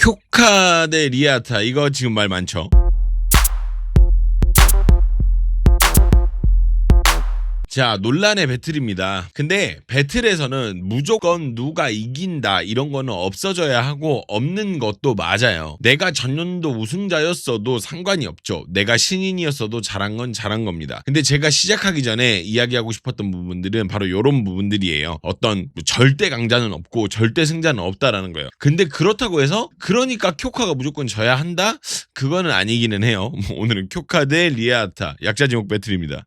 쿄카 대 리아타, 이거 지금 말 많죠. 자, 논란의 배틀입니다. 근데 배틀에서는 무조건 누가 이긴다 이런 거는 없어져야 하고, 없는 것도 맞아요. 내가 전년도 우승자였어도 상관이 없죠. 내가 신인이었어도 잘한 건 잘한 겁니다. 근데 제가 시작하기 전에 이야기하고 싶었던 부분들은 바로 이런 부분들이에요. 어떤 절대 강자는 없고 절대 승자는 없다라는 거예요. 근데 그렇다고 해서 그러니까 쿄카가 무조건 져야 한다? 그거는 아니기는 해요. 오늘은 쿄카 대 리아타 약자 지목 배틀입니다.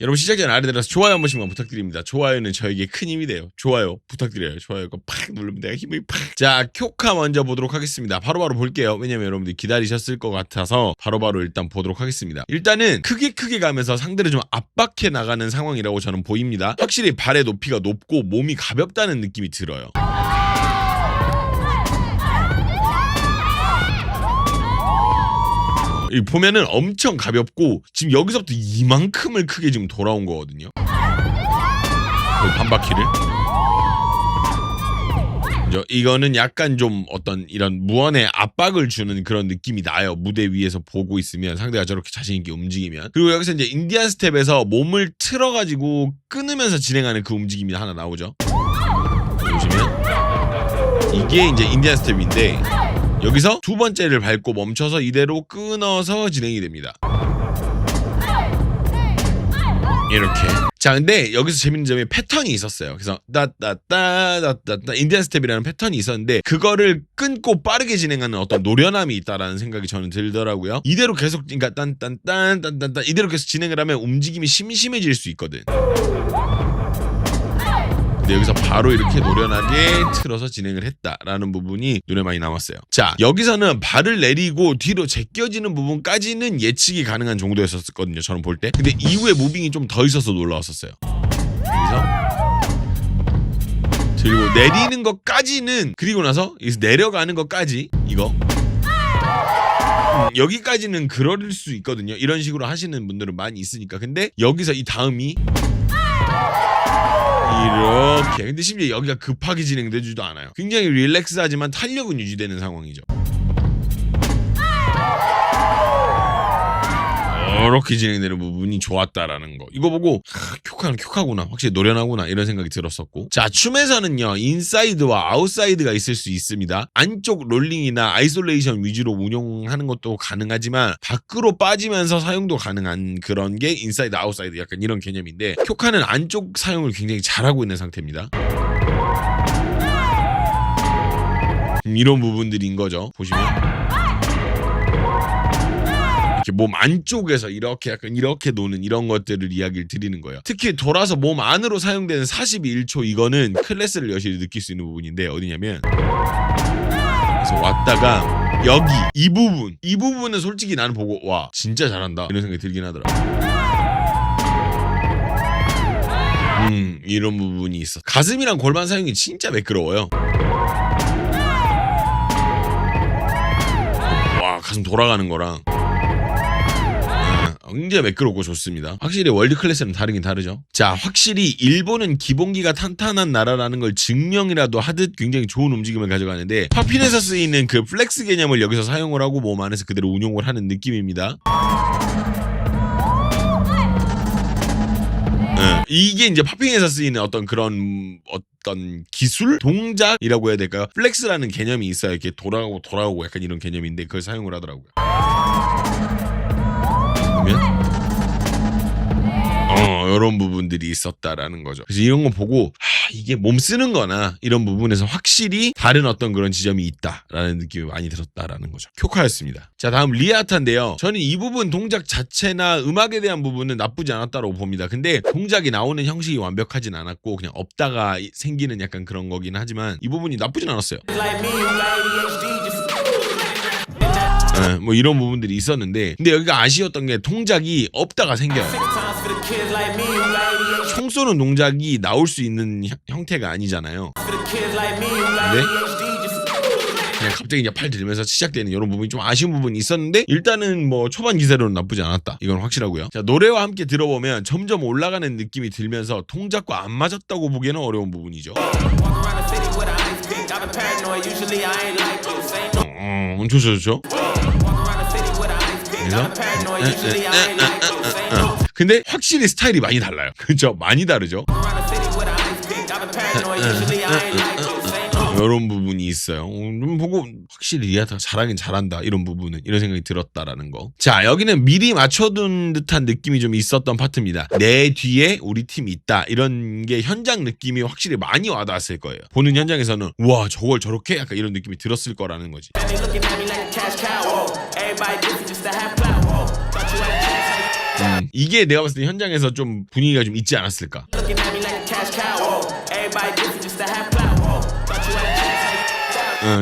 여러분, 시작 전에 아래들어서 좋아요 한 번씩만 부탁드립니다. 좋아요는 저에게 큰 힘이 돼요. 좋아요 부탁드려요. 좋아요 팍 누르면 내가 힘이 팍. 자, 쿄카 먼저 보도록 하겠습니다. 바로바로 볼게요. 왜냐면 여러분들 기다리셨을 것 같아서 바로바로 일단 보도록 하겠습니다. 일단은 크게 가면서 상대를 좀 압박해 나가는 상황이라고 저는 보입니다. 확실히 발의 높이가 높고 몸이 가볍다는 느낌이 들어요. 보면은 엄청 가볍고 지금 여기서부터 이만큼을 크게 지금 돌아온 거거든요. 반 바퀴를. 이거는 약간 좀 어떤 이런 무언의 압박을 주는 그런 느낌이 나요. 무대 위에서 보고 있으면 상대가 저렇게 자신 있게 움직이면. 그리고 여기서 이제 인디안 스텝에서 몸을 틀어가지고 끊으면서 진행하는 그 움직임이 하나 나오죠. 보시면 이게 이제 인디안 스텝인데, 여기서 두 번째를 밟고 멈춰서 이대로 끊어서 진행이 됩니다. 이렇게. 자, 근데 여기서 재밌는 점이 패턴이 있었어요. 그래서 따따따따따 인디안 스텝이라는 패턴이 있었는데, 그거를 끊고 빠르게 진행하는 어떤 노련함이 있다라는 생각이 저는 들더라고요. 이대로 계속, 그러니까 딴딴딴딴딴딴 이대로 계속 진행을 하면 움직임이 심심해질 수 있거든. 근데 여기서 바로 이렇게 노련하게 틀어서 진행을 했다라는 부분이 눈에 많이 남았어요. 자, 여기서는 발을 내리고 뒤로 제껴지는 부분까지는 예측이 가능한 정도였었거든요, 저는 볼 때. 근데 이후에 무빙이 좀 더 있어서 놀라웠었어요. 여기서 들고 내리는 것까지는, 그리고 나서 여기서 내려가는 것까지, 이거 여기까지는 그럴 수 있거든요. 이런 식으로 하시는 분들은 많이 있으니까. 근데 여기서 이 다음이 이렇게. 근데 심지어 여기가 급하게 진행되지도 않아요. 굉장히 릴렉스하지만 탄력은 유지되는 상황이죠. 이렇게 진행되는 부분이 좋았다라는 거. 이거 보고 쿄카는 쿄카구나, 확실히 노련하구나, 이런 생각이 들었었고. 자, 춤에서는요 인사이드와 아웃사이드가 있을 수 있습니다. 안쪽 롤링이나 아이솔레이션 위주로 운용하는 것도 가능하지만 밖으로 빠지면서 사용도 가능한 그런 게 인사이드 아웃사이드, 약간 이런 개념인데, 쿄카는 안쪽 사용을 굉장히 잘하고 있는 상태입니다. 이런 부분들인 거죠. 보시면 몸 안쪽에서 이렇게 약간 이렇게 노는 이런 것들을 이야기를 드리는 거예요. 특히 돌아서 몸 안으로 사용되는 42일초, 이거는 클래스를 여실히 느낄 수 있는 부분인데, 어디냐면 그래서 왔다가 여기 이 부분은 솔직히 나는 보고 와 진짜 잘한다 이런 생각이 들긴 하더라. 이런 부분이 있어. 가슴이랑 골반 사용이 진짜 매끄러워요. 와, 가슴 돌아가는 거랑 굉장히 매끄럽고 좋습니다. 확실히 월드 클래스는 다르긴 다르죠. 자, 확실히 일본은 기본기가 탄탄한 나라라는 걸 증명이라도 하듯 굉장히 좋은 움직임을 가져가는데, 팝핀에서 쓰이는 그 플렉스 개념을 여기서 사용을 하고 몸 안에서 그대로 운용을 하는 느낌입니다. 이게 이제 팝핑에서 쓰이는 어떤 그런 기술? 동작이라고 해야 될까요? 플렉스라는 개념이 있어요. 이렇게 돌아가고 약간 이런 개념인데, 그걸 사용을 하더라고요. 이런 부분들이 있었다라는 거죠. 그래서 이런 거 보고 이게 몸 쓰는 거나 이런 부분에서 확실히 다른 어떤 그런 지점이 있다라는 느낌이 많이 들었다라는 거죠. 쿄카였습니다. 자, 다음 리아타인데요. 저는 이 부분 동작 자체나 음악에 대한 부분은 나쁘지 않았다고 봅니다. 근데 동작이 나오는 형식이 완벽하진 않았고 그냥 없다가 생기는 약간 그런 거긴 하지만 이 부분이 나쁘진 않았어요. 뭐 이런 부분들이 있었는데, 근데 여기가 아쉬웠던 게 동작이 없다가 생겨요. 총 쏘는 동작이 나올 수 있는 형태가 아니잖아요. 근데 그냥 갑자기 이제 팔 들면서 시작되는 이런 부분이 좀 아쉬운 부분이 있었는데 일단은 뭐 초반 기세로는 나쁘지 않았다. 이건 확실하고요. 자, 노래와 함께 들어보면 점점 올라가는 느낌이 들면서 동작과 안 맞았다고 보기에는 어려운 부분이죠. 좋죠. 근데 확실히 스타일이 많이 달라요. 그죠? 많이 다르죠? 이런 부분이 있어요. 보고 확실히 리아타가 잘하긴 잘한다. 이런 부분은 이런 생각이 들었다라는 거. 자, 여기는 미리 맞춰둔 듯한 느낌이 좀 있었던 파트입니다. 내 뒤에 우리 팀이 있다. 이런 게 현장 느낌이 확실히 많이 와닿았을 거예요. 보는 현장에서는 와 저걸 저렇게 약간 이런 느낌이 들었을 거라는 거지. 이게 내가 봤을 때 현장에서 좀 분위기가 좀 있지 않았을까.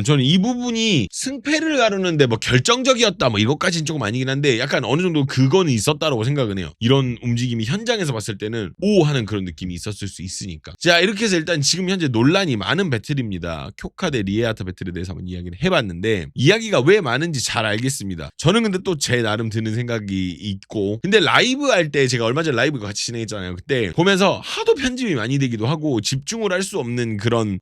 저는 이 부분이 승패를 가르는데 뭐 결정적이었다 뭐 이것까지는 조금 아니긴 한데 약간 어느 정도 그거는 있었다라고 생각은 해요. 이런 움직임이 현장에서 봤을 때는 오 하는 그런 느낌이 있었을 수 있으니까. 자, 이렇게 해서 일단 지금 현재 논란이 많은 배틀입니다. 쿄카 대 리에아타 배틀에 대해서 한번 이야기를 해봤는데 이야기가 왜 많은지 잘 알겠습니다. 저는 근데 또 제 나름 드는 생각이 있고 근데 라이브 할 때 제가 얼마 전에 라이브 같이 진행했잖아요. 그때 보면서 하도 편집이 많이 되기도 하고 집중을 할 수 없는 그런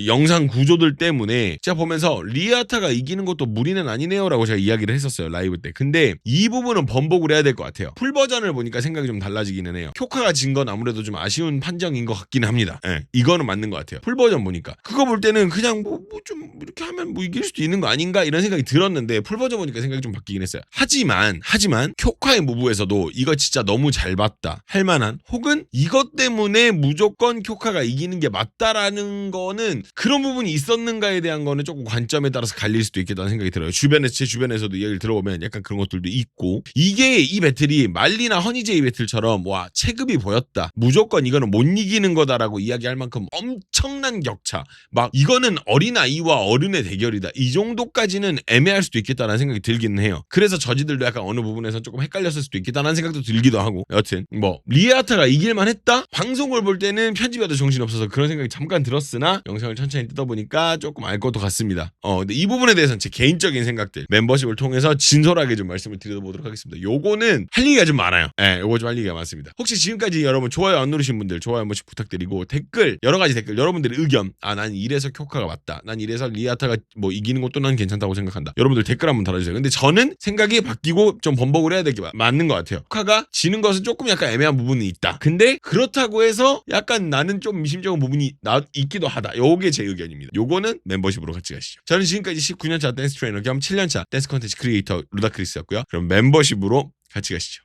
영상 구조들 때문에 제가 보면서 리아타가 이기는 것도 무리는 아니네요 라고 제가 이야기를 했었어요. 라이브 때. 근데 이 부분은 번복을 해야 될 것 같아요. 풀 버전을 보니까 생각이 좀 달라지기는 해요. 쿄카가 진 건 아무래도 좀 아쉬운 판정인 것 같기는 합니다. 이거는 맞는 것 같아요. 풀 버전 보니까 그거 볼 때는 그냥 뭐 좀 이렇게 하면 뭐 이길 수도 있는 거 아닌가 이런 생각이 들었는데 풀 버전 보니까 생각이 좀 바뀌긴 했어요. 하지만 쿄카의 무브에서도 이거 진짜 너무 잘 봤다 할 만한 혹은 이것 때문에 무조건 쿄카가 이기는 게 맞다라는 거는 그런 부분이 있었는가에 대한 거는 조금 관점에 따라서 갈릴 수도 있겠다는 생각이 들어요. 제 주변에서도 이야기를 들어보면 약간 그런 것들도 있고 이게 이 배틀이 말리나 허니제이 배틀처럼 와 체급이 보였다 무조건 이거는 못 이기는 거다라고 이야기할 만큼 엄청난 격차 막 이거는 어린아이와 어른의 대결이다 이 정도까지는 애매할 수도 있겠다는 생각이 들기는 해요. 그래서 저지들도 약간 어느 부분에서 조금 헷갈렸을 수도 있겠다는 생각도 들기도 하고 여튼 뭐 리에아타가 이길만 했다? 방송을 볼 때는 편집에도 정신없어서 그런 생각이 잠깐 들었으나 영상을 천천히 뜯어보니까 조금 알 것도 같습니다. 근데 이 부분에 대해서는 제 개인적인 생각들 멤버십을 통해서 진솔하게 좀 말씀을 드려보도록 하겠습니다. 요거는 할 얘기가 좀 많아요. 요거 좀 할 얘기가 많습니다. 혹시 지금까지 여러분 좋아요 안 누르신 분들 좋아요 한 번씩 부탁드리고 댓글 여러 가지 댓글 여러분들의 의견 난 이래서 쿄카가 맞다. 난 이래서 리아타가 뭐 이기는 것도 난 괜찮다고 생각한다. 여러분들 댓글 한번 달아주세요. 근데 저는 생각이 바뀌고 좀 번복을 해야 될 게 맞는 것 같아요. 쿄카가 지는 것은 조금 약간 애매한 부분이 있다. 근데 그렇다고 해서 약간 나는 좀 미심쩍은 부분이 있기도 하다. 요게 제 의견입니다. 요거는 멤버십으로 같이 가시죠. 저는 지금까지 19년차 댄스 트레이너 겸 7년차 댄스 콘텐츠 크리에이터 루다크리스였고요. 그럼 멤버십으로 같이 가시죠.